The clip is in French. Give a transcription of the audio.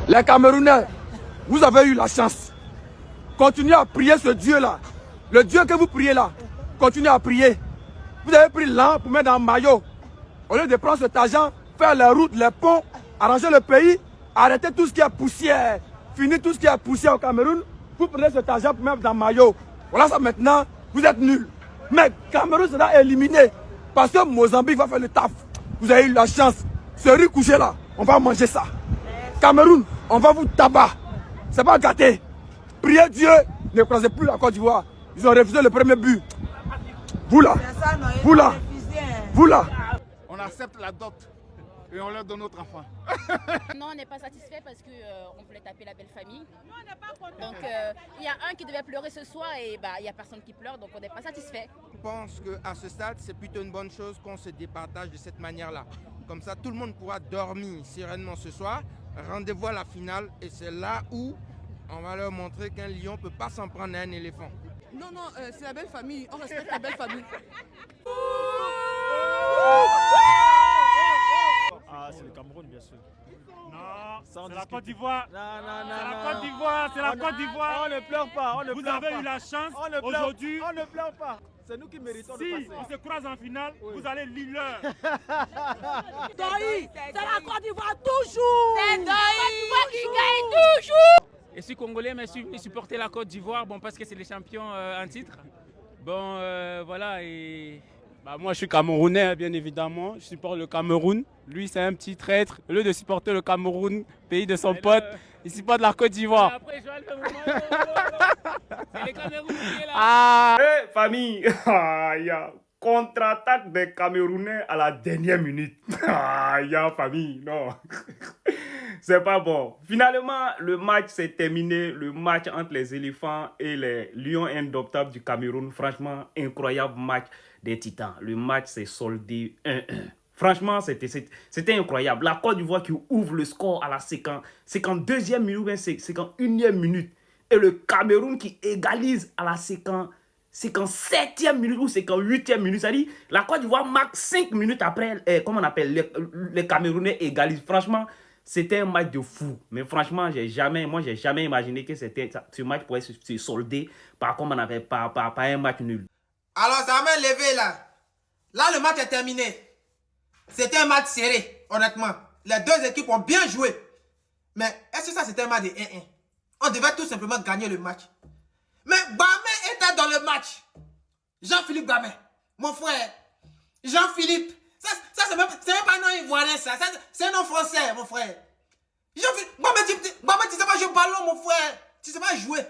Les Camerounais, vous avez eu la chance. Continuez à prier ce Dieu-là. Le Dieu que vous priez là, continuez à prier. Vous avez pris l'an pour mettre dans le maillot. Au lieu de prendre cet argent, faire les routes, les ponts, arranger le pays, arrêter tout ce qui est poussière, finir tout ce qui est poussière au Cameroun, vous prenez cet argent pour mettre dans le maillot. Voilà ça maintenant, vous êtes nuls. Mais Cameroun sera éliminé parce que Mozambique va faire le taf. Vous avez eu la chance. Ce riz couché là, on va manger ça. Cameroun, on va vous tabac. C'est pas gâté. Priez Dieu, ne croisez plus la Côte d'Ivoire. Ils ont refusé le premier but. Vous là, vous là, vous là. On accepte la dot et on leur donne notre enfant. Non, on n'est pas satisfait parce qu'on voulait taper la belle famille. Donc il y a un qui devait pleurer ce soir et il n'y a personne qui pleure, donc on n'est pas satisfait. Je pense qu'à ce stade, c'est plutôt une bonne chose qu'on se départage de cette manière-là. Comme ça, tout le monde pourra dormir sereinement ce soir. Rendez-vous à la finale et c'est là où on va leur montrer qu'un lion ne peut pas s'en prendre à un éléphant. Non, c'est la belle famille. On respecte la belle famille. Ah, c'est le Cameroun, bien sûr. Non, c'est la discuter. Côte d'Ivoire. Non, C'est la Côte d'Ivoire, c'est la Côte d'Ivoire. On ne pleure pas, on ne Vous pleure pas. avez eu la chance On ne pleure- aujourd'hui. On ne pleure pas. C'est nous qui méritons de Si passer. on se croise en finale, vous allez lire. Doï, c'est la Côte d'Ivoire toujours. C'est Côte d'Ivoire qui gagne toujours. Je suis congolais, mais je suis venu supporter la Côte d'Ivoire parce que c'est les champions en titre. Bon, voilà. Et moi, je suis camerounais, bien évidemment. Je supporte le Cameroun. Lui, c'est un petit traître. Au lieu de supporter le Cameroun, pays de son pote, il supporte la Côte d'Ivoire. Après, Joël fait c'est les Cameroun qui est là. Ah, hey, famille, il y a contre-attaque des Camerounais à la dernière minute. Il y a famille, non. C'est pas bon. Finalement, le match s'est terminé. Le match entre les éléphants et les lions indomptables du Cameroun. Franchement, incroyable match des Titans. Le match s'est soldé 1-1. Franchement, c'était incroyable. La Côte d'Ivoire qui ouvre le score à la 52e minute, 51e minute. Et le Cameroun qui égalise à la 57e minute ou 58e minute. C'est-à-dire, la Côte d'Ivoire marque 5 minutes après, les Camerounais égalisent. Franchement, c'était un match de fou. Mais franchement, j'ai jamais imaginé que ce match pourrait se solder par un match nul. Alors, ça m'a levé là. Là, le match est terminé. C'était un match serré, honnêtement. Les deux équipes ont bien joué. Mais est-ce que ça, c'était un match de 1-1? On devait tout simplement gagner le match. Mais Gbamé était dans le match. Jean-Philippe Gbamé, mon frère. Jean-Philippe. Ça c'est même pas un nom ivoirien, ça. C'est un nom français, mon frère. Jean-Philippe. Gbamé, tu sais pas jouer au ballon, mon frère. Tu sais pas jouer.